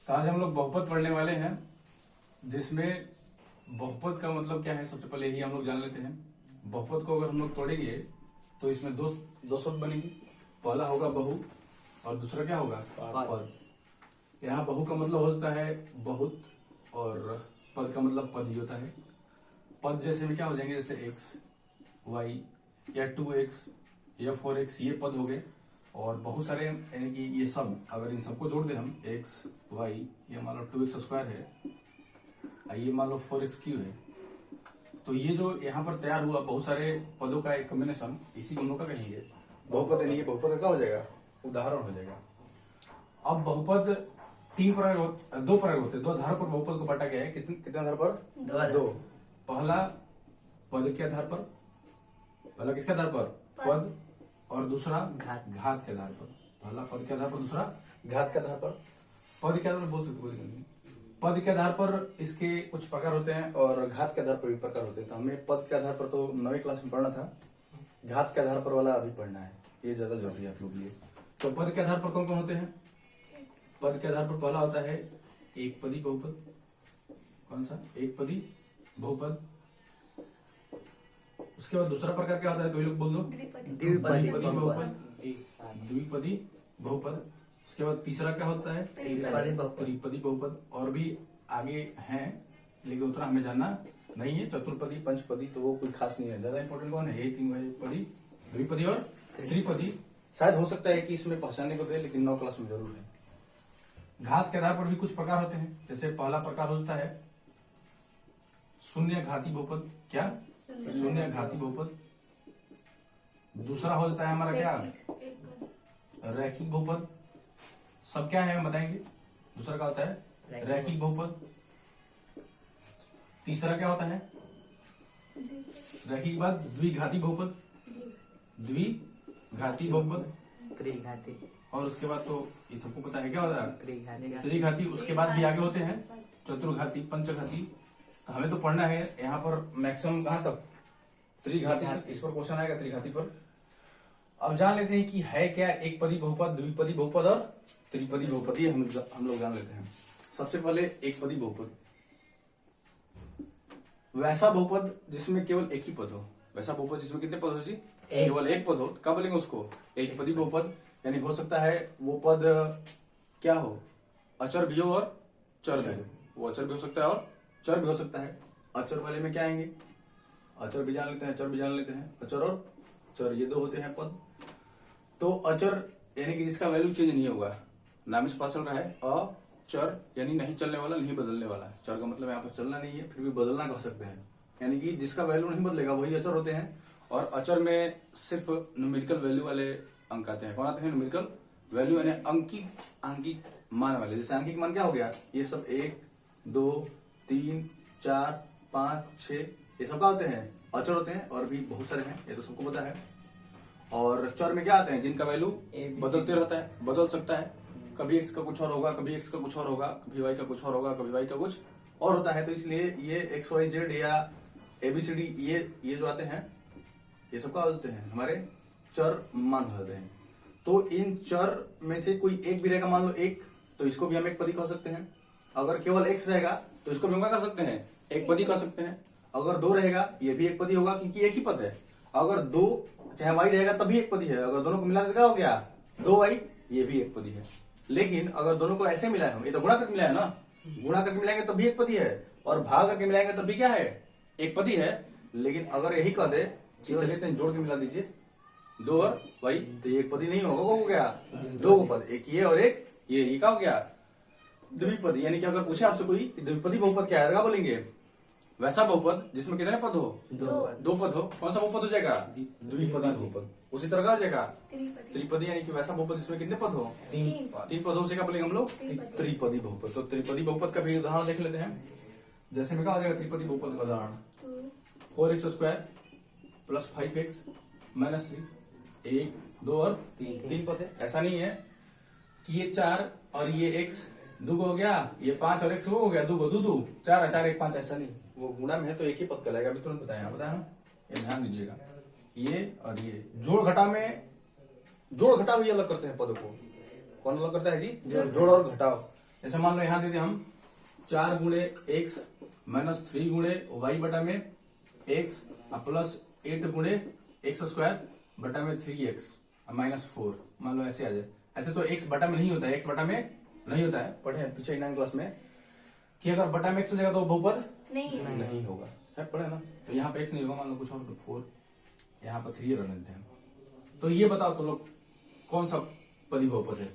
तो आज हम लोग बहुपद पढ़ने वाले हैं, जिसमें बहुपद का मतलब क्या है सबसे पहले यही हम लोग जान लेते हैं। बहुपद को अगर हम लोग तोड़ेंगे तो इसमें दो शब्द बनेंगे। पहला होगा बहु और दूसरा क्या होगा पद। यहाँ बहु का मतलब होता है बहुत और पद का मतलब पद ही होता है। पद जैसे में क्या हो जाएंगे, जैसे x, y या 2x या 4x, ये पद हो गए। और बहुत सारे यानी कि ये सब अगर इन सबको जोड़ दे हम x, y, ये मान लो 2x स्क्वायर है, ये मान लो 4x क्यूब है, तो ये जो यहाँ पर तैयार हुआ बहुत सारे पदों का एक कॉम्बिनेशन, इसी को हम लोग का कहेंगे बहुपद। यानी कि बहुपद का हो जाएगा, उदाहरण हो जाएगा। अब बहुपद दो प्रकार होते हैं। दो आधार पर बहुपद को बांटा गया है। कितने आधार पर? दो। पहला पद के आधार पर, पहला किसके आधार पर? पद, और दूसरा घात के आधार पर। पहला पद के आधार पर, दूसरा घात के आधार पर। पद के आधार पर बोल सकते, कोई दिक्कत नहीं। पद के आधार पर इसके कुछ प्रकार होते हैं और घात के आधार पर भी प्रकार होते हैं। तो हमें पद के आधार पर तो 9वीं क्लास में पढ़ना था, घात के आधार पर वाला अभी पढ़ना है, ये ज्यादा जरूरी है आप लोग के लिए। तो पद के आधार पर कौन कौन होते हैं? पद के आधार पर पहला होता है एक पदी बहुपद। कौन सा? एक पदी बहुपद। उसके बाद दूसरा प्रकार क्या होता है, कोई लोग बोल दो? द्विपदी बहुपद। द्विपदी बहुपद। उसके बाद तीसरा क्या होता है? त्रिपदी बहुपद। और भी आगे हैं लेकिन उतना हमें जानना नहीं है। चतुर्पदी, पंचपदी तो वो कोई खास नहीं है, ज्यादा इंपॉर्टेंट कौन है? यही तीन है, पदी, द्विपदी और त्रिपदी। शायद हो सकता है कि इसमें पहचानने को दे, लेकिन 9 क्लास में जरूर है। घात के आधार पर भी कुछ प्रकार होते हैं। जैसे पहला प्रकार होता है शून्य घाती बहुपद। क्या? शून्य घाती बहुपद। दूसरा हो जाता है हमारा क्या? रैखिक बहुपद। सब क्या है हम बताएंगे। दूसरा क्या होता है? रैखिक बहुपद। तीसरा क्या होता है? रैखिक के बाद द्विघाती बहुपद, द्विघाती बहुपद, त्रिघाती, और उसके बाद तो ये सबको पता है क्या होता है? त्रिघाती। त्रिघाती। उसके बाद भी आगे होते हैं चतुर्घाती, पंचघाती। तो हमें तो पढ़ना है यहाँ पर मैक्सिमम कहाँ तक? त्रिघाती तक। इस पर क्वेश्चन आएगा त्रिघाती पर। अब जान लेते हैं कि है क्या एक पदी बहुपद, द्विपदी बहुपद और त्रिपदी बहुपद। ये हम लोग जान लेते हैं। सबसे पहले एक पदी बहुपद। वैसा बहुपद जिसमें केवल एक ही पद हो। वैसा बहुपद जिसमें कितने पद हो जी? केवल एक पद हो। कब बोलेंगे उसको? एक पदी बहुपद। यानी हो सकता है वो पद क्या हो? अचर भी हो और चर भी हो। वो अचर भी हो सकता है और चर भी हो सकता है। अचर वाले में क्या आएंगे? अचर भी जान लेते हैं, चर भी जान लेते हैं। अचर और चर ये दो होते हैं पद। तो अचर यानी कि जिसका वैल्यू चेंज नहीं होगा। नाम से पता चल रहा है अचर यानी नहीं चलने वाला, नहीं बदलने वाला। चर का मतलब यहाँ पर चलना नहीं है, फिर भी बदलना कह सकते हैं। यानी कि जिसका वैल्यू नहीं बदलेगा वही अचर होते हैं। और अचर में सिर्फ न्यूमेरिकल वैल्यू वाले अंक आते हैं। कौन आते हैं? न्यूमेरिकल वैल्यू यानी अंकित मान वाले। जैसे अंकित मान क्या हो गया? ये सब 1, 2, 3, 4, 5, 6 ये सब क्या होते हैं? अचर होते हैं। और भी बहुत सारे हैं, ये तो सबको पता है। और चर में क्या आते हैं? जिनका वैल्यू बदलते रहता है, बदल सकता है। कभी x का कुछ और होगा, कभी x का कुछ और होगा, कभी y का कुछ और होगा, कभी y का कुछ और होता है। तो इसलिए ये XYZ या ABCD ये जो आते हैं ये सब क्या होते हैं? हमारे चर मान हो जाते हैं। तो इन चर में से कोई एक भी रहेगा, मान लो 1, तो इसको भी हम एक पदी कह सकते हैं। अगर केवल x रहेगा तो इसको भी हम क्या कह सकते हैं? एक पदी कह सकते हैं। अगर 2 रहेगा ये भी एक पदी होगा, क्योंकि एक ही पद है। अगर 2 चाहे y रहेगा तभी एक पदी है। अगर दोनों को मिला तो क्या हो गया? 2y, ये भी एक पदी है। लेकिन अगर दोनों को ऐसे मिलाए हम, ये तो गुणा करके मिलाए ना, गुणा करके मिलाएंगे तब भी एक पदी है, और भाग करके मिलाएंगे तब भी क्या है? एक पदी है। लेकिन अगर यही कह दे चलिए तो जोड़ के मिला दीजिए 2 और y, तो ये एक पदी नहीं होगा। वो हो गया 2 को पद, एक ये और एक ये क्या हो गया? द्विपदी। यानी कि अगर पूछे आपसे कोई द्विपदी बहुपद क्या है, क्या बोलेंगे? वैसा बहुपद जिसमें कितने पद हो? 2 पद हो। कौन सा बहुपद हो जाएगा? द्विपदी बहुपद। उसी तरह का हो जाएगा त्रिपदी। यानी कि वैसा बहुपद जिसमें कितने पद हो? 3 पदों से क्या बोलेंगे हम लोग? त्रिपदी बहुपद। तो त्रिपदी बहुपद का भी उदाहरण देख लेते हैं। जैसे में क्या हो जाएगा त्रिपदी बहुपद का उदाहरण? 4x square plus 5x minus 3, 1, 2 और 3 पद है। ऐसा नहीं है कि ये 4 और ये x 2 हो गया, ये 5 और x वो हो गया 2 2 4 4 1 5। ऐसा नहीं, वो गुणा में है तो एक ही पद कहलाएगा। अभी तुरंत बताया ये ध्यान दीजिएगा। ये और ये जोड़ घटा भी अलग करते हैं पदों को। कौन अलग करता है जी? जोड़ और घटाव। जैसे मान लो यहाँ दे दिए हम 4 गुणे एक्स माइनस 3 गुणे वाई बटा में एक्स प्लस 8 गुणे एक्स स्क्वायर बटा में 3x माइनस 4, मान लो ऐसे आ जाए। ऐसे तो x बटा में नहीं होता है, x बटा में नहीं होता है, पढ़े हैं पीछे 9 क्लास में कि अगर बटा में x हो जाएगा तो बहुपद नहीं होगा, है पढ़े ना। तो यहाँ पे x नहीं होगा, मान लो कुछ और तो 4, यहाँ पर 3 रख लेते हैं। तो ये बताओ तुम लोग कौन सा पदी बहुपद है,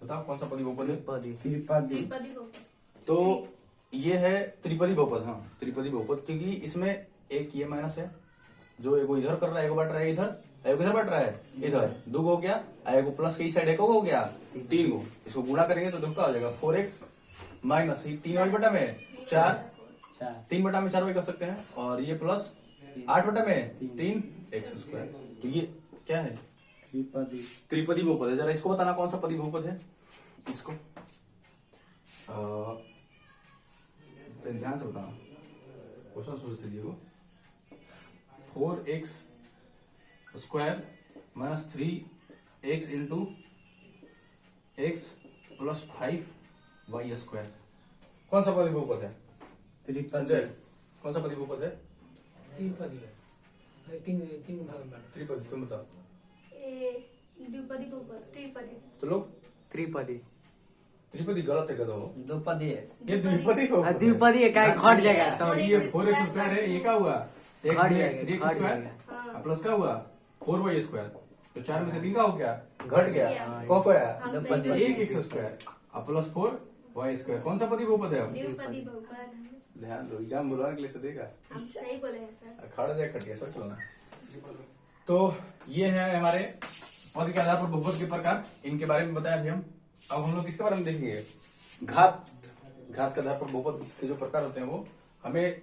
बताओ कौन सा पदी बहुपद है? त्रिपदी। तो ये है त्रिपदी बहुपद। हाँ त्रिपदी बहुपद, क्योंकि इसमें एक ये माइनस है जो एगो इधर कर रहा है, एगो बट रहा है इधर, एगो इधर बट रहा है इधर, 2 हो गया, एगो प्लस के इस साइड एक हो गया 3 गो, इसको गुणा करेंगे तो देखो हो जाएगा 4x माइनस 3 वाई बटा में 4, 3 बटा में 4 वाई कर सकते हैं, और ये प्लस 8 बटा में 3x स्क्वायर। तो ये क्या है? त्रिपदी बहुपद है। जरा इसको बताना कौन सा पदी बहुपद है इसको, ध्यान से बताना, क्वेश्चन सोचते लीजिए। 4x square minus 3x into x plus 5y square, कौन सा पदी बहुपद है? संजय कौन सा पदी बहुपद है? तीन भाग त्रिपदी, तुम बताओ। द्विपदी बहुपद त्रिपदी। तो लोग त्रिपदी त्रिपदी गलत है, कदो द्विपदी है। ये द्विपदी बहुपद द्विपदी है, घट जाएगा है। सॉरी। ये 4x स्क्वायर है, ये क्या हुआ? घट जाएगा, 3x घट स्क्वायर जाएगा। प्लस क्या हुआ 4y स्क्वायर, तो 4 में से 3 का हो गया, घट गया, कौन को आया? हम सही एक x square plus 4y square, कौन सा पदी बहुपद है? द्विपदी बहुपद। ध्यान दो, एग्जाम बुलवाने के लिए से देगा, हम सही बोले हैं सर। खड़ा जाए कट गया, सोच लो ना। तो ये है हमारे पद के आधार पर बहुपद के प्रकार, इनके बारे में बताया अभी हम। अब हम लोग किसके बारे में देखेंगे? घात। घात के आधार पर बहुपद के जो प्रकार होते हैं वो हमें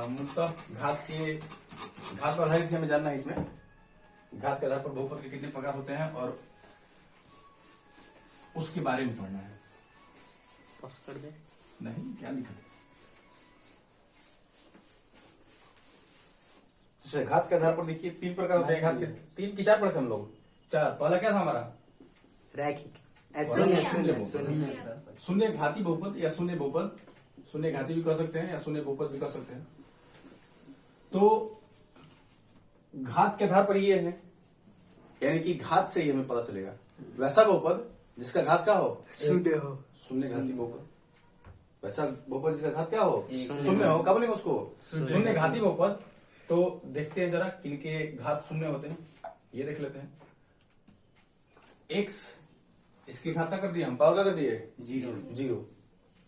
मुख्यतः घात पर आधारित हमें जानना है। इसमें घात के आधार पर बहुपद के कितने प्रकार होते हैं और उसके बारे में पढ़ना है। पास कर दे। नहीं क्या लिखा? जैसे घात के आधार पर देखिए 3 प्रकार होते हैं घात के, 3 की 4 पढ़ते हम लोग, 4। पहला क्या था हमारा? रैखिक शून्य शून्य शून्य घाती बहुपद या शून्य बहुपद, शून्य घाती भी कह सकते हैं या शून्य बहुपद भी कह सकते हैं। तो घात के आधार पर ये है, यानी कि घात से ही हमें पता चलेगा। वैसा बहुपद जिसका घात क्या हो? शून्य हो। शून्य घाती बहुपद। वैसा बहुपद जिसका घात क्या हो? शून्य हो। क्या बोलेंगे उसको? शून्य घाती बहुपद। तो देखते हैं जरा किनके घात शून्य होते हैं, ये देख लेते हैं। x इसकी घात क्या कर दिया हम? पावर क्या कर दिए? 0।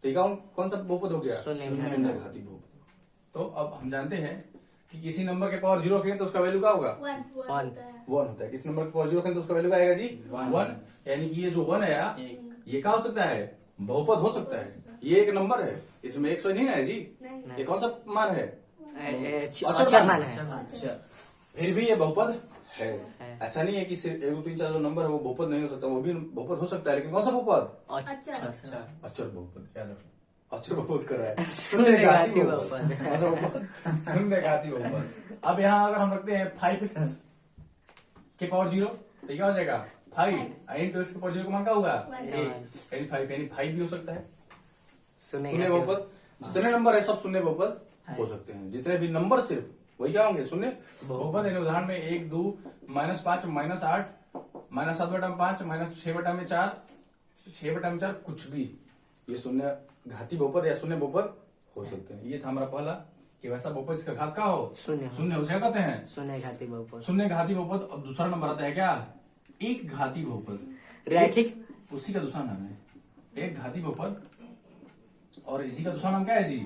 तो ये कौन सा बहुपद हो गया? शून्य घाती बहुपद। तो अब हम जानते हैं कि किसी नंबर के पावर 0 रखेंगे तो उसका वैल्यू क्या होगा? 1 होता है। किसी नंबर के पावर 0 रखेंगे तो उसका वैल्यू क्या आएगा जी? 1। यानी कि ये जो 1 आया ये क्या हो सकता है? बहुपद हो सकता है। ये एक नंबर है, इसमें 100 नहीं है जी। ये कौन सा मान है? अचर मान है। फिर भी ये बहुपद है। ऐसा नहीं है कि सिर्फ 1 2 3 4 जो नंबर है वो बहुपद नहीं हो सकता, वो भी बहुपद हो सकता है, लेकिन कौन सा बहुपद? अचर बहुपद। याद रखो, अचर बहुपद कर रहा है। शून्य घाती बहुपद। शून्य घाती बहुपद। अब यहाँ अगर हम रखते हैं 5x के पावर 0 तो क्या हो जाएगा? 5 इंटू x के पावर 0 का मान क्या होगा? 1। 5 भी हो सकता है शून्य बहुपद। जितने नंबर है सब शून्य बहुपद हो सकते हैं। जितने भी नंबर सिर्फ वही क्या होंगे? शून्य बहुपद। यानी उदाहरण में 1 2 -5 -8 -7 बटा 5 -6 बटा में 4 6 बटा में 4 कुछ भी, ये शून्य घाती बहुपद या शून्य बहुपद हो सकते हैं। ये था हमारा पहला कि वैसा बहुपद इसका घात क्या हो? शून्य। शून्य उसे कहते हैं शून्य घाती बहुपद। शून्य घाती बहुपद। अब दूसरा नंबर आता है क्या? एक घाती बहुपद। रैखिक उसी का दूसरा नाम है एक घाती बहुपद, और इसी का दूसरा नाम क्या है जी?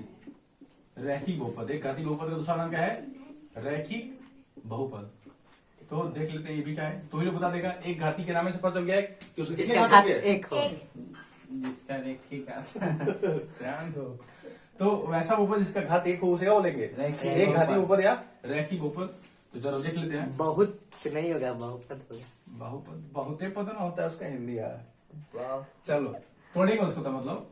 रैखिक बहुपद। एक घाती बहुपद का दूसरा नाम क्या है? रैखिक बहुपद। तो देख लेते हैं ये भी क्या है, तो ये लोग बता देगा। एक घाती के नाम से पता चल गया है कि उसके जिसका कितने घात घात होंगे? 1 हो। जिसका रैखिक ध्यान दो। तो वैसा बहुपद जिसका घात 1 हो उसे क्या बोलेंगे? एक घाती बहुपद या रैखिक बहुपद। तो जरा देख लेते हैं। बहुत नहीं होगा, बहुपद होगा। बहुपद बहुते पद ना होता है उसका हिंदी यार। चलो तोड़ेंगे उसको तो मतलब।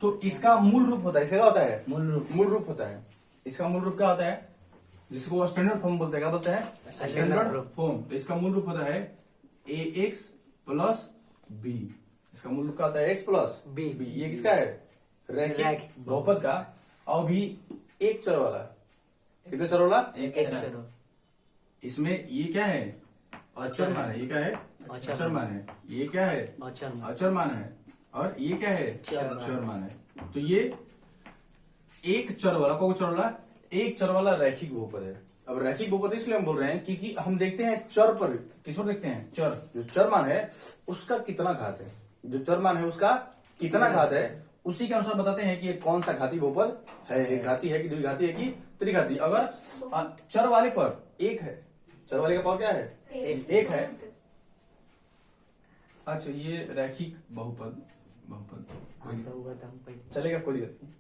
तो इसका मूल रूप होता है, इसका क्या होता है? मूल रूप होता है। इसका मूल रूप क्या होता है? जिसको स्टैंडर्ड फॉर्म बोलते हैं। क्या बोलते हैं? Standard form. तो इसका मूल रूप होता है ax प्लस b। इसका मूल रूप क्या होता है एक्स प्लस बी। बी। ये किसका है? रैखिक रैखिक बहुपद का। और भी एक चर वाला। कितने चर वाला? एक एक चर। चरो इसमें ये क्या है? अचर मान है। ये क्या है? अचर अचर मान है। ये क्या है? अचर मान। अचर मान है। और ये क्या है? चर मान। चर मान है। तो ये एक चर वाला, कौन चर वाला? एक चर वाला रैखिक बहुपद है। अब रैखिक बहुपद इसलिए हम बोल रहे हैं क्योंकि हम देखते हैं चर पर, किस पर देखते हैं? चर। जो चर मान है उसका कितना घात है, जो चर मान है उसका कितना घात है, उसी के अनुसार बताते हैं कि ये कौन सा घाती बहुपद है। एक घाती है कि द्विघाती है कि त्रिघाती। अगर चर वाले पर एक है, चर वाले का पावर क्या है? एक है। अच्छा, ये रैखिक बहुपद हाँ, तो हुआ था हम पहले। चलेगा, कोई दिक्कत नहीं।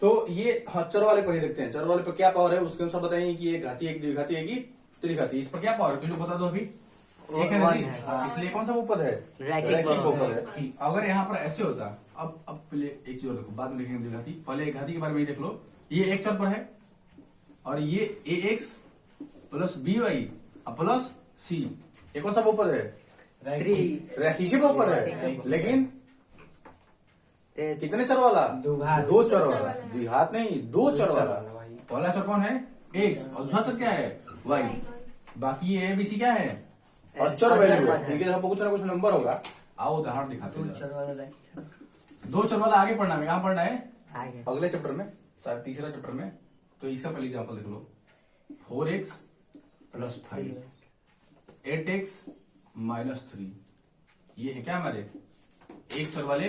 तो ये हाँ चर वाले पर ही देखते हैं। चर वाले पर क्या पावर है उसके अनुसार बताएंगे कि ये घाती है कि द्विघाती है कि त्रिघाती। इस पर क्या पावर है तुम लोग बता दो अभी। एक है ना वन जी? है। हाँ, इसलिए कौन सा बहुपद है? रैखिक बहुपद है। ठीक। अगर यहाँ पर ऐसे होता, अब पहले एक चीज और देखो, बाद में देखेंगे द्विघाती। पहले एक घाती के बारे में ही देख लो। ये एक चर पर है और ये a x plus b y plus c, ये कौन सा बहुपद है? रैखिक ही बहुपद है। लेकिन कितने चर वाला? द्विघात। दो चर वाला। द्विघात नहीं, दो चर वाला। वही। पहला चर कौन है? एक्स। और दूसरा चर क्या है? वाई। बाकी ये ए बी सी क्या है? अचर अचर वैल्यू मान है। है। इनके साथ कुछ ना कुछ नंबर होगा। आओ उदाहरण दिखाते हैं। चर वाला रैखिक। दो चर वाला आगे पढ़ना है। कहाँ पढ़ना है? आगे। अगले चैप्टर में, शायद तीसरा चैप्टर में। तो इसका पहले एग्जाम्पल देख लो। 4x plus 5, 8x minus 3। ये है क्या हमारे? एक चर वाले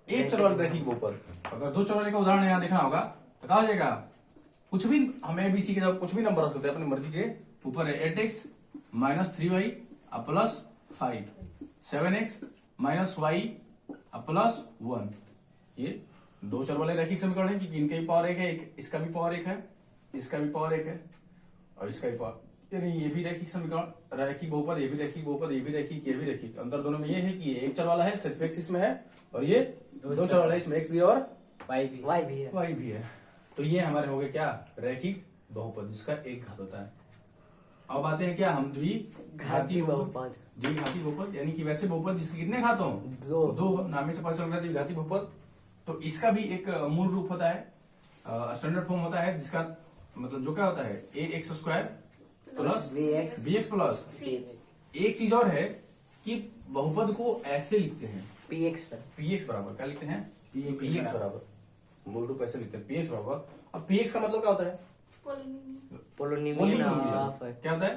रैखिक बहुपद। अगर दो चर वाले का उदाहरण यहाँ देखना होगा तो क्या हो जाएगा? कुछ भी हमें बीसी के कुछ भी नंबर रख सकते हैं अपनी मर्जी के ऊपर है। 8x minus 3y plus 5, 7x minus y plus 1। ये दो चर वाले रैखिक समीकरण है क्योंकि इनका भी पावर एक है, इसका भी पावर एक है, इसका भी पावर एक है और इसका भी पावर, यानी ये भी रैखिक समीकरण, रैखिक बहुपद, ये भी रैखिक बहुपद, ये भी रैखिक, ये भी रैखिक। अंतर दोनों में ये है कि ये एक चर वाला है, सिर्फ एक्स इसमें है, और ये दो चर वाला है, इसमें एक्स भी और वाई भी। वाई भी है। वाई भी है। तो ये हमारे हो गए क्या? रैखिक बहुपद जिसका एक घात होता है। अब आते हैं क्या हम? द्विघाती बहुपद। द्विघाती बहुपद यानी कि वैसे बहुपद जिसके कितने घात हो? दो। नाम से पता चल रहा है द्विघाती बहुपद। तो इसका भी एक मूल रूप होता है, स्टैंडर्ड फॉर्म होता है, जिसका मतलब जो क्या होता है? A x square plus b x plus c. एक चीज और है कि बहुपद को ऐसे लिखते हैं, पी एक्स पर। पीएक्स बराबर। क्या लिखते हैं? पीएक्स बराबर। मूल रूप ऐसे लिखते हैं, पीएक्स बराबर। अब पीएक्स का मतलब क्या होता है? पोलिनोमियल ऑफ क्या होता है?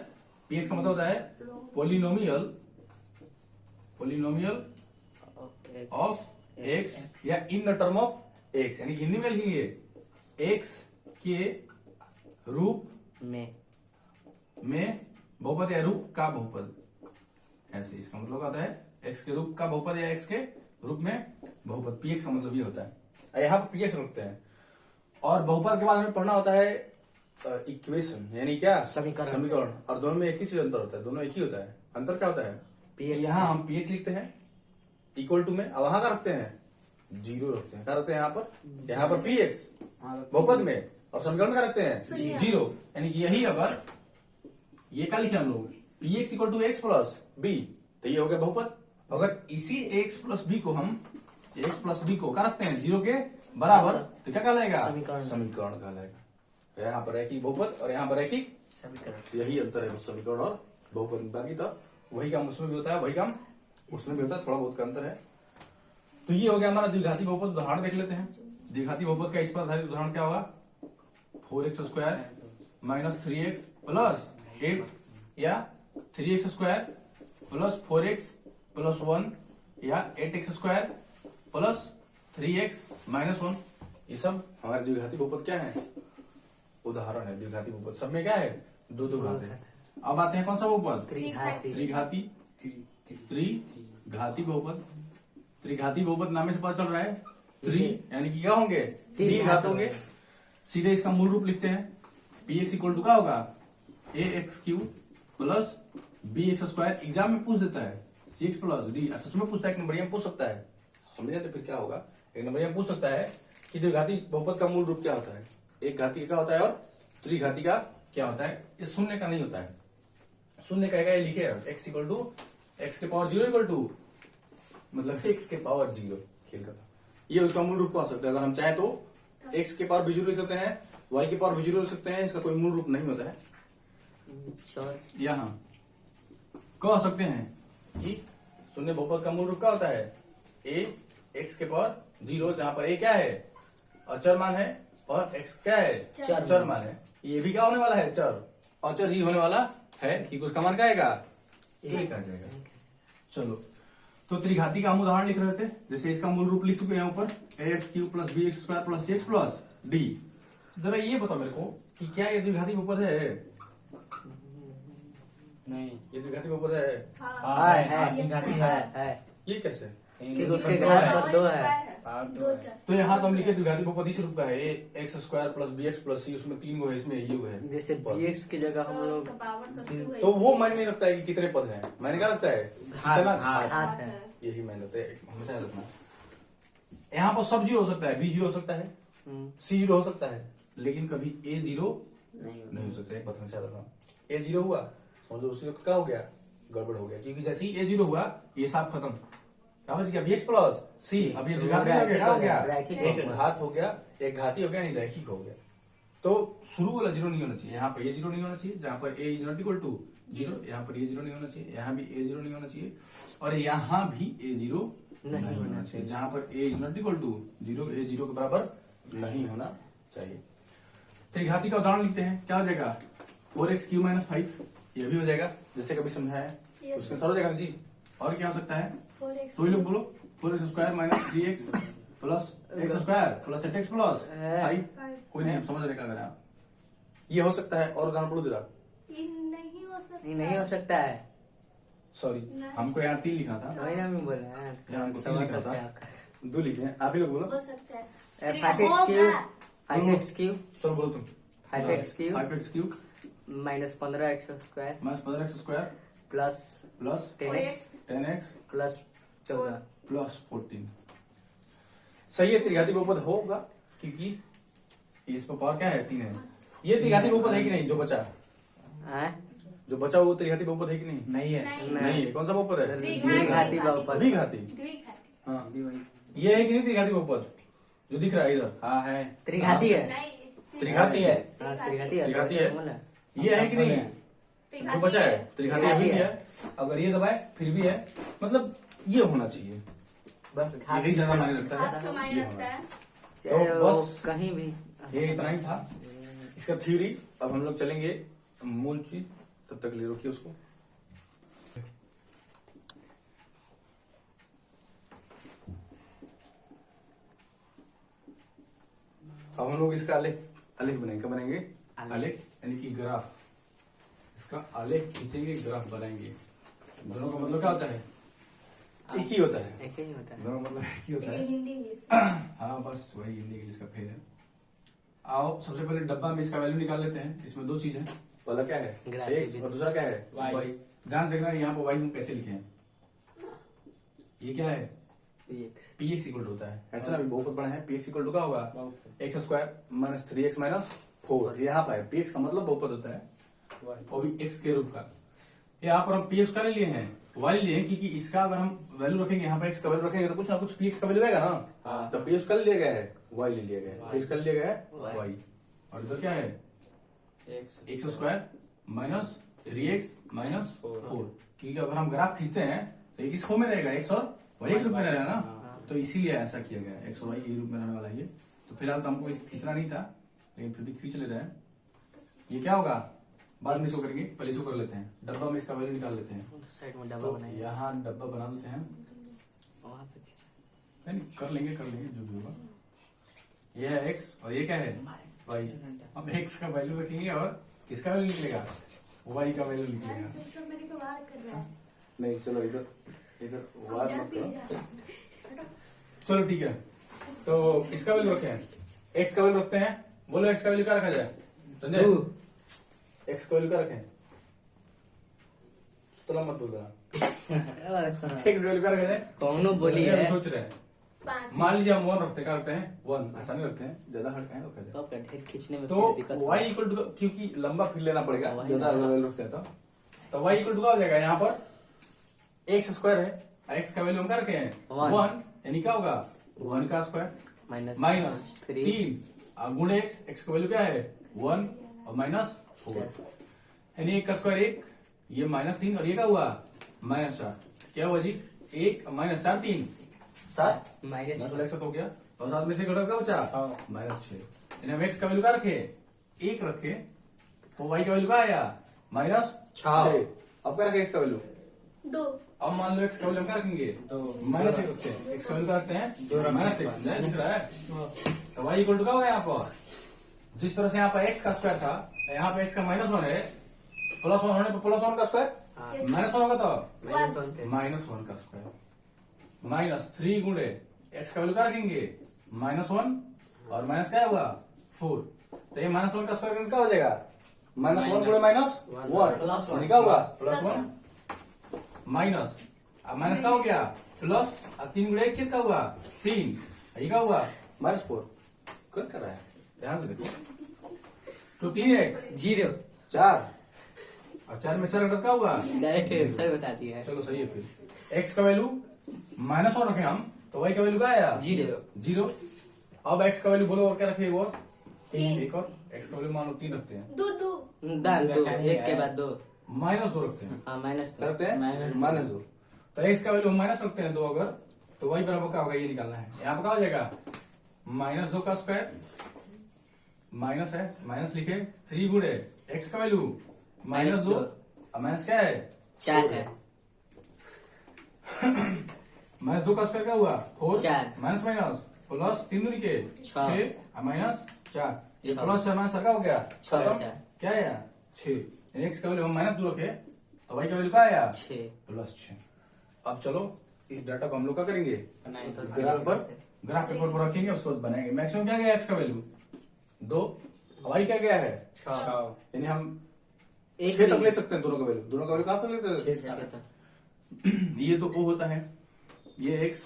पीएक्स का मतलब होता है पोलिनोमियल ऑफ एक्स, या in the term of x. यानी हिंदी में लिखेंगे एक्स के रूप में बहुपद या रूप का बहुपद। ऐसे इसका मतलब क्या होता है? एक्स के रूप का बहुपद या एक्स के रूप में बहुपद। पीएक्स का मतलब ये होता है। यहाँ पर पीएक्स रखते हैं। और बहुपद के बाद हमें पढ़ना होता है इक्वेशन, यानी क्या? समीकरण। और दोनों में एक ही चीज अंतर होता है, दोनों एक ही होता है। अंतर क्या होता है? PX यहाँ हम पीएक्स लिखते हैं इक्वल टू में, अब वहां क्या रखते हैं? जीरो रखते हैं। क्या रखते हैं यहाँ पर पीएक्स बहुपद में, और समीकरण में क्या रखते हैं? जीरो। यानी कि यही अगर ये क्या लिखे हम लोग? P x equal to x plus b, तो ये हो गया बहुपद। अगर इसी एक्स प्लस बी को हम क्या रखते हैं? जीरो के बराबर, तो क्या कहलाएगा? समीकरण कहलाएगा। यहाँ पर रैखिक बहुपद और यहाँ पर रैखिक समीकरण। यही अंतर है समीकरण और बहुपद। बाकी तो वही काम उसमें भी होता है, वही काम उसमें भी होता है, थोड़ा बहुत का अंतर है। तो ये हो गया हमारा द्विघाती बहुपद। उदाहरण देख लेते हैं। द्विघाती बहुपद का इस पर आधारित उदाहरण क्या होगा? 4x square minus 3x plus 8, या 3x square plus 4x plus 1, या 8x square plus 3x minus 1। ये सब हमारे द्विघाती बहुपद क्या है? उदाहरण है। द्विघाती बहुपद सब में क्या है? दो घात है। अब आते हैं कौन सा बहुपद? त्रिघाती। त्रिघाती बहुपद। त्रिघाती बहुपद नाम से पता चल रहा है त्रि, यानी कि क्या होंगे? तीन घात घात होंगे। सीधे इसका मूल रूप लिखते हैं। पी एक्स इक्वल टू क्या होगा? A x cube plus b x square. Exam में पूछ देता है 6 प्लस डी, सच में पूछता है, एक नंबरिया में पूछ सकता है। हम नहीं जानते फिर क्या होगा, एक नंबरिया में पूछ सकता है कि द्विघाती बहुपद का मूल रूप क्या होता है, एक घाती का क्या होता है और त्रिघाती का क्या होता है। ये शून्य का नहीं होता है। शून्य कहेगा ये लिखे एक्स इक्वल टू एक्स के पावर 0 इक्वल टू मतलब x के पावर 0 खेल का था। ये उसका मूल रूप पा सकते हैं। अगर हम चाहे तो x के पावर भी 0 लिख सकते हैं, y के पावर भी 0 लिख सकते हैं। इसका कोई मूल रूप नहीं होता है। चौर यहाँ कह सकते हैं कि शून्य बहुपद का मूल रूप क्या होता है? a x के पावर 0, जहां पर a क्या है? अचर मान है और x क्या है? चर मान है। ये भी क्या होने वाला है? चर। अचर ही होने वाला है क्योंकि उसका मान क्या आएगा? एक आ जाएगा। चलो, तो त्रिघाती का हम उदाहरण लिख रहे थे। जैसे इसका मूल रूप लिख चुके हैं ऊपर, ax³ + bx² + cx + d। जरा ये बताओ मेरे को कि क्या ये द्विघाती बहुपद है? नहीं। ये द्विघाती बहुपद है? हाँ है द्विघाती है। ये कैसे? क्योंकि उसके घात पर 2 है। दो चार। तो यहाँ तो हम लिखे द्विघाती बहुपद इस रूप का है, x² + bx + c। उसमें 3 गो है, इसमें ये है। जैसे bx की जगह हम लोग तो वो मायने नहीं रखता है कि कितने पद हैं। मैंने क्या लगता है? इतना हाथ है। यही मैंने लगता है, हमेशा रखना। यहाँ पर सब 0 हो सकता है, b 0 हो सकता है, c 0 हो सकता है, लेकिन कभी a 0 नहीं हो सकता है। पद हमेशा रखना। a 0 हुआ, समझो उसी वक्त क्या हो गया? गड़बड़ हो गया। क्योंकि जैसे ही a 0 हुआ, ये साफ खत्म। क्या बच गया? bx + c। अब ये द्विघाती हो गया, क्या हो गया? रैखिक एक घात हो गया, एक घाती हो गया, नहीं रैखिक हो गया। तो शुरू वाला 0 नहीं होना चाहिए। यहाँ पर a 0 नहीं होना चाहिए, जहां पर a ≠ 0। यहाँ पर a 0 नहीं होना चाहिए, यहाँ भी a 0 नहीं होना चाहिए, और यहाँ भी a 0 नहीं होना चाहिए। जहां पर a ≠ 0, a 0 के बराबर नहीं होना चाहिए। त्रिघाती का उदाहरण लिखते हैं। क्या हो जाएगा? 4x³ - 5। ये भी हो जाएगा जैसे कभी समझाया। उसके साथ हो जाएगा जी। और क्या हो सकता है? 4x। तो ये लोग बोलो, 4x² - 3x + x² + 8x + 5। कोई नहीं, हम समझ रहे क्या करें आप। ये हो सकता है। और उदाहरण पढ़ो जरा। ये नहीं हो सकता। ये नहीं हो सकता है। सॉरी, हमको यहाँ 3 लिखा था, वही ना मैं बोल रहा यहाँ है। हमको 3 समझ लिखा सकते हैं था, 2 लिखे हैं। आप ही लोग बोलो। हो सकता है। 5x³ 5x³ चलो बोलो तुम। 5x³ 5x³ - 15x² - 15x² plus + 10x 10x plus 14 + 14। सही है, त्रिघाती बहुपद होगा क्योंकि इस पर पावर क्या है? 3 है। ये त्रिघाती बहुपद है कि नहीं? जो बचा, जो बचा वो त्रिघाती बहुपद है कि नहीं? नहीं है। नहीं है। कौन सा बहुपद है? द्विघाती बहुपद। द्विघाती। द्विघाती। हाँ, ये है कि नहीं त्रिघाती बहुपद जो दिख रहा है इधर? हाँ है। त्रिघाती है। नहीं। त्रिघाती है। हाँ, त्रिघाती है। त्रिघाती है। बोला। ये है कि नहीं? जो बचा है त्रिघाती अभी भी है। अगर ये दबाए फिर भी है, मतलब ये होना चाहिए। बस यही ज्यादा मायने रखता हाथ है। से मायने ये रखता होना है। चाहे तो वो बस कहीं भी। ये इतना ही था इसका थ्योरी। अब हम लोग चलेंगे मूल चीज, तब तक ले रोकिए उसको। अब हम लोग इसका आलेख बनाएंगे। क्या बनाएंगे? आलेख, यानी कि ग्राफ। इसका आलेख खींचेंगे, ग्राफ बनाएंगे। दोनों का मतलब क्या होता है? एक ही होता है। एक ही होता है। दोनों का मतलब एक ही होता है। लेकिन हिंदी इंग्लिश। हाँ, बस वही हिंदी इंग्लिश का फेर है। आओ सबसे पहले डब्बा में इसका वैल्यू निकाल लेते हैं। इसमें 2 चीज है। पहला क्या है? ग्राफ x, और दूसरा क्या है? y। ध्यान देखना यहाँ पर y हम कैसे लिखे हैं। ये क्या है? px इक्वल होता है। ऐसा ना, अभी बहुपद पढ़ा है। px इक्वल क्या होगा? x² - 3x - 4। यहाँ पर है px का मतलब बहुपद होता है, और भी x के रूप का। यहाँ पर हम px का ले लिए हैं, y ले लिए हैं, क्योंकि इसका अगर हम वैल्यू रखेंगे, यहाँ पर x का वैल्यू रखेंगे तो कुछ ना कुछ px का वैल्यू रहेगा ना। तो px का ले लिया गया है, y ले लिया गया है। px का ले लिया गया है y, और इधर क्या है? x² - 3x - 4। क्योंकि अगर हम ग्राफ खींचते हैं तो एक इस फॉर्म में रहेगा, x और y एक रूप में रहेगा ना। तो इसीलिए ऐसा किया गया है, x और y एक रूप में रहने वाला है ये। तो फिलहाल तो हमको खींचना नहीं था, लेकिन फिर भी खींच ले रहे हैं। ये क्या होगा? बाद में शो करेंगे, पहले शो कर लेते हैं। डब्बा में इसका वैल्यू निकाल लेते हैं। साइड में डब्बा तो बनाइए। यहाँ डब्बा बना देते हैं। वहाँ पे खींचो। नहीं, कर लेंगे जो भी होगा। ये है x और ये क्या है? y। अब x का वैल्यू रखेंगे और किसका वैल्यू निकलेगा? y का वैल्यू निकलेगा। सब मेरे को वार कर रहा है। नहीं, चलो इधर वार मत करो। जा। चलो ठीक है, तो इसका वैल्यू रखे हैं, x का वैल्यू रखते हैं। बोलो x का वैल्यू क्या रखा जाए? संजय, x का वैल्यू क्या रखें? सुतला मत बोल देना। x का वैल्यू क्या रखा जाए? कौनो बोली संजय, है। हम सोच रहे हैं। 5। मान लीजिए हम 1 रखते हैं। क्या रखते हैं? 1। ऐसा नहीं रखते हैं, ज्यादा हट है रखा जाए। तो आपका ढेर खींचने में तो फिर दिक्कत y इक्वल टू, क्योंकि लंबा फिर लेना पड़ेगा, y ज्यादा वैल्यू रखते हैं तो y इक्वल टू क्या हो जाएगा? यहाँ पर x² है, एक्स का वैल्यू हम क्या रखे हैं One. 1, यानी क्या होगा 1 का स्क्वायर माइनस माइनस 3 3 गुणे एक्स, एक्स का वैल्यू क्या है 1 और माइनस 4, यानी 1 का स्क्वायर 1, ये -3 और ये क्या हुआ -4, क्या हुआ जी 1 -4 3 7 माइनस हो गया और 7 में से घटक क्या बचा -6, यानी हम एक्स का वैल्यू क्या रखे 1 रखे तो वाई का वैल्यू क्या आया -6, अब क्या रखे एक्स का वैल्यू 2 अब मान लो एक्स का वैल्यू क्या रखेंगे दो। -1 रखते हैं, एक्स का वैल्यू क्या रखते हैं दो रखते हैं। -6 दिख रहा है तो वाई इक्वल टू क्या होगा यहाँ पर, जिस तरह से यहाँ पर एक्स का स्क्वायर था यहाँ पे एक्स का -1 है, +1 होने पर +1 का स्क्वायर -1 होगा तो -1 का स्क्वायर -3 गुणे एक्स का वैल्यू क्या रखेंगे -1 और माइनस क्या हुआ 4, तो ये -1 का स्क्वायर क्या हो जाएगा -1 गुणे -1 क्या हुआ +1 माइनस, अब माइनस क्या हो गया प्लस, अब 3 गुणे 1 कितना हुआ 3, ये क्या हुआ -4, कर रहा है ध्यान से देखो, तो 3 1 जीरो 4 और 4 में 4 घटक क्या हुआ डायरेक्ट सही बता दिया है। चलो सही है, फिर एक्स का वैल्यू -1 रखे हम तो वाई का वैल्यू क्या आया जीरो, अब एक्स का वैल्यू बोलो और क्या रखे एक और 3, एक और एक्स का वैल्यू मान लो 3 रखते हैं, 2 दान दो एक के बाद दो -2 रखते हैं, हाँ माइनस क्या रखते हैं -2 -2, तो एक्स का वैल्यू हम माइनस रखते हैं 2 अगर, तो वाई बराबर क्या होगा ये निकालना है, यहाँ पर क्या हो जाएगा -2 का स्क्वायर माइनस है, माइनस लिखे 3 गुणे एक्स का वैल्यू -2 और माइनस क्या है 4 है -2 का स्क्वायर क्या हुआ 4 चार। माइनस माइनस प्लस 3 दूनी के 6 और माइनस 4, ये छह। प्लस 4 माइनस क्या हो गया छह, खत्म? छह। क्या आया 6, एक्स का वैल्यू हम -2 रखे तो वाई का वैल्यू क्या आया 6 +6, अब चलो इस डाटा को हम लोग क्या करेंगे बनाएंगे। ग्राफ पेपर पर रखेंगे, उसको बनाएंगे, मैक्सिमम क्या गया एक्स का वैल्यू 2, वाई क्या गया है 6, यानी हम एक 6 तक ले सकते हैं, दोनों का वैल्यू कहाँ से लेते हैं, छह तक। ये तो O होता है, ये एक्स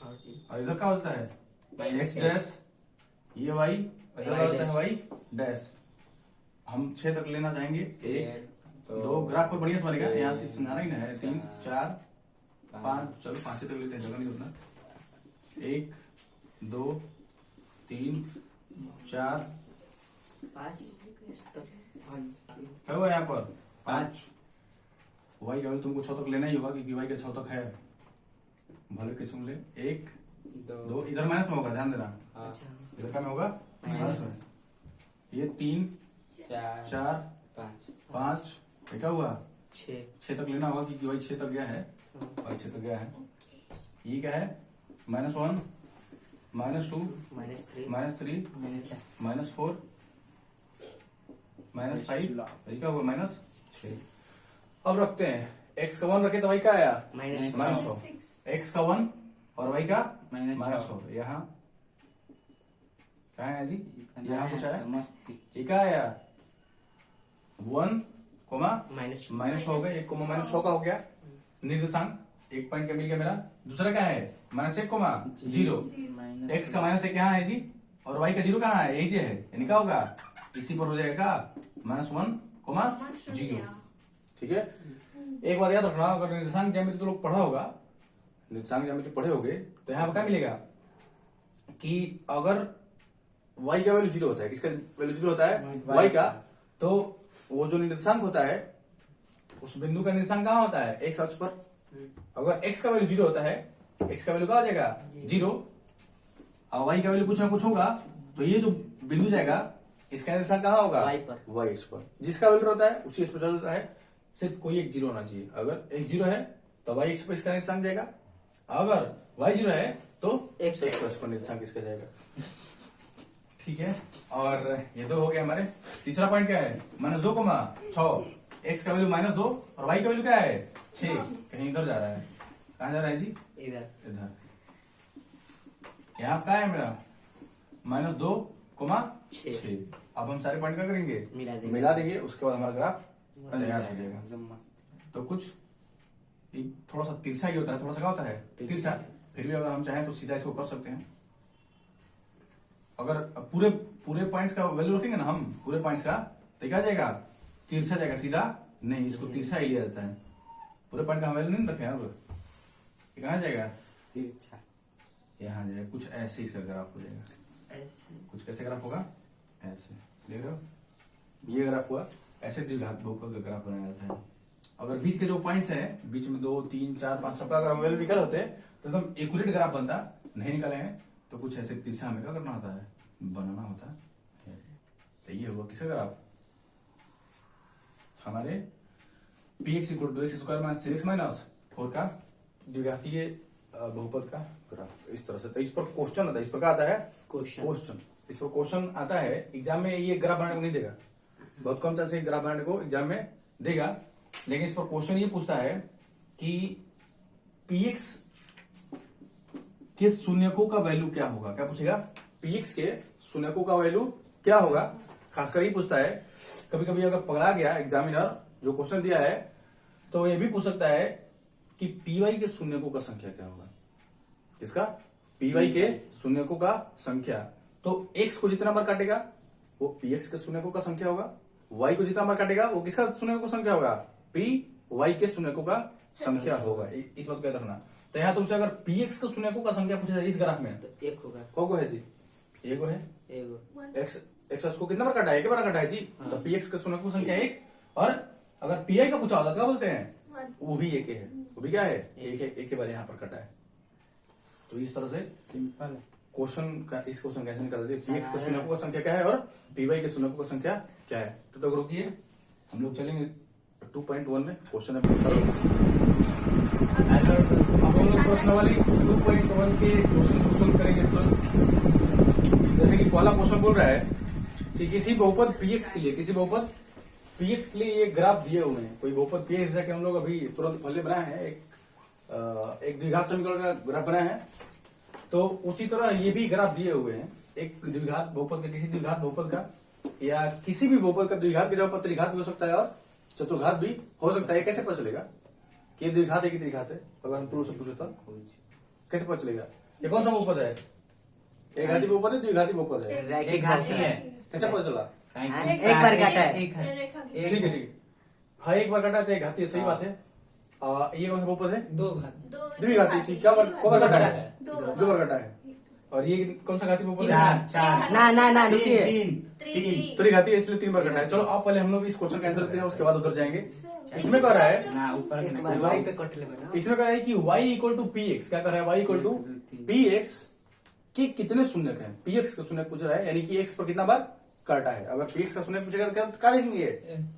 और इधर क्या होता है एक्स डैश, ये वाई और इधर क्या होता है वाई डैश, हम 6 तक लेना चाहेंगे, 1 2 ग्राफ पर बढ़िया से बनेगा, यहाँ से समझाना ही ना है, 3 4 5, चलो 5 तक लेते हैं, जगह नहीं उतना, 1 2 3 4 क्या हुआ यहाँ पर 5, वाई का वैल्यू तुमको 6 तक लेना ही होगा क्योंकि वाई का 6 तक है, भले के सुन ले, 1 2 इधर माइनस में होगा, ध्यान देना अच्छा इधर क्या में होगा माइनस में, ये 3 4 5 क्या हुआ 6 तक लेना होगा क्योंकि वाई 6 तक गया है, वाई 6 तक गया है, ये क्या है -1 -2 -3 -3 -4 -5, क्या हुआ -6, अब रखते हैं एक्स का 1 रखे तो वाई का आया -6, एक्स का 1 और वाई का -6, यहाँ क्या है जी, यहाँ कुछ आया, ये क्या आया 1 माइनस हो गया, 1 -6 का हो गया निर्देशांक, 1 पॉइंट का मिल गया मेरा, दूसरा क्या है -1 0, एक्स का -1 यहाँ है जी और वाई का 0 कहाँ है, यही से है, यानी क्या होगा इसी पर हो जाएगा -1 0, ठीक है। एक बात याद रखना, अगर निर्देशांक ज्यामिति तो लोग पढ़ा होगा, निर्देशांक ज्यामिति पढ़े होगे तो यहाँ पर क्या मिलेगा कि अगर y का वैल्यू 0 होता है, किसका वैल्यू 0 होता है y का, तो वो जो निर्देशांक होता है उस बिंदु का निर्देशांक कहाँ होता है x अक्ष पर, अगर x का वैल्यू 0 होता है, x का वैल्यू क्या हो जाएगा 0 और y का वैल्यू कुछ ना कुछ होगा, तो ये जो बिंदु जाएगा इसका निर्देशांक कहाँ होगा Y पर। y अक्ष पर, जिसका वैल्यू होता है उसी अक्ष पर चल होता है, सिर्फ कोई एक 0 होना चाहिए, अगर एक 0 है तो y अक्ष पर इसका निर्देशांक जाएगा, अगर y 0 है तो X अक्ष पर निर्देशांक इसका जाएगा, ठीक है। और ये 2 हो गया हमारे, तीसरा पॉइंट क्या है -2 6, एक्स का वैल्यू -2 और वाई का वैल्यू क्या है 6, कहीं इधर जा रहा है, कहाँ जा रहा है जी इधर इधर, यहाँ क्या है मेरा -2 6, अब हम सारे पॉइंट क्या करेंगे मिला देंगे, उसके बाद हमारा ग्राफ तैयार हो जाएगा। एकदम मस्त। तो कुछ थोड़ा सा तिरछा ही होता है, थोड़ा सा क्या होता है तिरछा, फिर भी अगर हम चाहें तो सीधा इसको कर सकते हैं, अगर पूरे पूरे पॉइंट्स का वैल्यू रखेंगे ना हम, पूरे पॉइंट्स का, तो क्या जाएगा तिरछा जाएगा, सीधा नहीं, इसको तिरछा ही लिया जाता है, पूरे पॉइंट का हम वैल्यू नहीं रखे हैं, ये कहाँ जाएगा? तिरछा यहाँ जाएगा। कुछ ऐसे इसका ग्राफ हो जाएगा। ऐसे कुछ कैसे ग्राफ होगा? ऐसे, देख रहे हो? ये ग्राफ हुआ। ऐसे द्विघात बहुपद का ग्राफ बनाया जाता है। अगर बीच के जो पॉइंट्स है, बीच में 2, 3, 4, 5 सबका अगर वेल निकल होते तो एकदम एक्यूरेट ग्राफ बनता। नहीं निकले हैं तो कुछ ऐसे तिरछा हमें क्या करना होता है? बनाना होता है। तो ये हुआ किसका ग्राफ? हमारे px equal to x square minus 3x minus 4 का द्विघातीय बहुपद का ग्राफ। इस तरह से। तो इस पर क्वेश्चन आता है। इस पर क्या आता है? क्वेश्चन। इस पर क्वेश्चन आता है। एग्जाम में ये ग्राफ बनाने को नहीं देगा। बहुत कम चांस है ग्राफ बनाने को एग्जाम में देगा। लेकिन इस पर क्वेश्चन ये पूछता है कि px के शून्यकों का वैल्यू क्या होगा? क्या पूछेगा? px के शून्यकों का वैल्यू क्या होगा? खासकर ये पूछता है। कभी कभी अगर पकड़ा गया एग्जामिनर जो क्वेश्चन दिया है तो ये भी पूछ सकता है कि py के शून्यकों का संख्या क्या होगा? किसका? py के शून्यकों का संख्या। तो x को जितना बार काटेगा वो px के शून्यकों का संख्या होगा। y को जितना बार काटेगा वो किसका शून्यकों का संख्या होगा? py के शून्यकों का संख्या होगा। इस बात को याद रखना। तो यहाँ तुमसे अगर px के शून्यकों का संख्या पूछा जाए इस ग्राफ में तो एक होगा। को है जी? एक है। एगो x को कितना बार काटा है? एक बार काटा है जी। तो px के शून्यकों की संख्या एक। और अगर py का पूछा होता तो क्या बोलते हैं? वो भी एक है। वो भी क्या है? एक है। एक के बार यहाँ पर काटा है। तो इस तरह से सिंपल क्वेश्चन का इस क्वेश्चन कैसे निकालते हैं? px के शून्यकों का संख्या क्या है और py के शून्यकों का संख्या क्या है? तो तक रुकिए, हम लोग चलेंगे 2.1 में। क्वेश्चन है अब हम लोग प्रश्नावली 2.1 के क्वेश्चन सोल्व करेंगे। जैसे कि पहला क्वेश्चन बोल रहा है कि किसी बहुपद px के लिए, किसी बहुपद px के लिए ये ग्राफ दिए हुए हैं। कोई बहुपद px जैसा कि हम लोग अभी तुरंत पहले बनाए हैं, एक द्विघात समीकरण का ग्राफ बनाया है। तो उसी तरह ये भी ग्राफ दिए हुए हैं। एक द्विघात बहुपद का, किसी द्विघात बहुपद का या किसी भी बहुपद का द्विघात के जगह पर त्रिघात भी हो सकता है और चतुर्घात भी हो सकता है। कैसे पता चलेगा कि ये द्विघात है कि त्रिघात है? अगर हम तुम से पूछे तो कैसे पता चलेगा? ये कौन सा बहुपद है? एक घाती बहुपद है, द्विघाती बहुपद है? एक घाती है। कैसे पता चला? एक बार काटा है। एक है। रेखा की। ठीक है, ठीक है। हाँ, एक बार काटा है तो एक घाती है। सही बात है। ये कौन सा बहुपद है? दो घात द्विघाती। ठीक, क्या बार को बार काटा है? दो दो बार काटा है। और ये कौन सा घाती बहुपद है? चार चार ना रुकिए। तीन त्रिघाती है, इसलिए 3 बार काटा है। चलो आप पहले हम लोग इस क्वेश्चन का आंसर देते हैं, उसके बाद उधर जाएंगे। इसमें कह रहा है, ना ऊपर एक के बार ना। y पे कट ले बना। इसमें कह रहा है कि y equal to p x. क्या कह रहा है? y equal to p x के कितने शून्यक हैं? पी एक्स का शून्यक पूछ रहा है, यानी कि x पर कितना बार काटा है। अगर पी एक्स का शून्यक पूछेगा तो क्या लिखेंगे?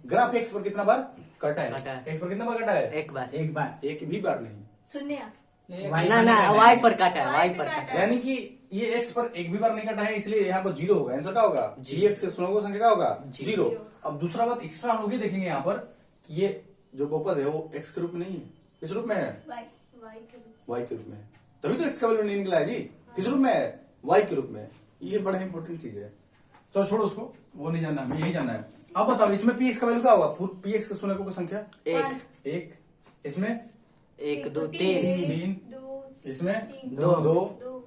ग्राफ x पर कितना बार काटा है? काटा है। x पर कितना बार काटा है? एक बार। एक बार एक भी बार नहीं। शून्य। ना y पर काटा है। y पर काटा है। यानी कि ये x पर एक भी बार नहीं काटा है, इसलिए यहाँ पर 0 होगा। आंसर क्या होगा? जी एक्स के शून्यकों की संख्या क्या होगा? 0। अब दूसरा बात एक्स्ट्रा हम लोग ये देखेंगे यहाँ पर कि ये जो बहुपद है वो x के रूप में नहीं है। किस रूप में है? y के रूप में है। तभी तो x का वैल्यू नहीं निकला है जी। किस रूप में है? y के रूप में। ये बड़ा इंपॉर्टेंट चीज है। चलो छोड़ो उसको, वो नहीं जानना, हमें यही जानना है। अब बताओ इसमें px का वैल्यू क्या होगा? px के शून्यकों की संख्या एक। इसमें 1 2 3 3। इसमें दो। 2।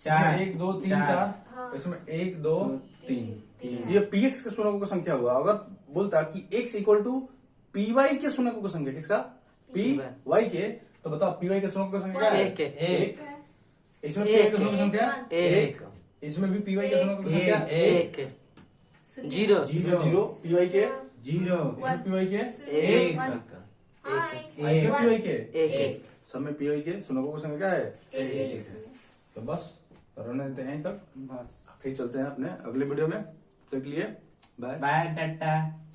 चार 1 2 3 4। इसमें 1 2 3। ये px के शून्यकों की संख्या हुआ। अगर बोलता कि x इक्वल टू py के शून्यकों की संख्या, किसका? py के, तो बताओ py के शून्यकों की संख्या क्या है? एक। इसमें py के शून्यकों की संख्या एक। इसमें भी py के शून्यकों की संख्या एक। 0 इसमें 0 py के, जीरो इसमें py के, एक इसमें py के, एक। सब में py के शून्यकों की संख्या क्या है? एक। तो बस रहने देते हैं यहीं तक। बस फिर चलते हैं अपने अगले वीडियो में। तब तक के लिए बाय। बाय टाटा।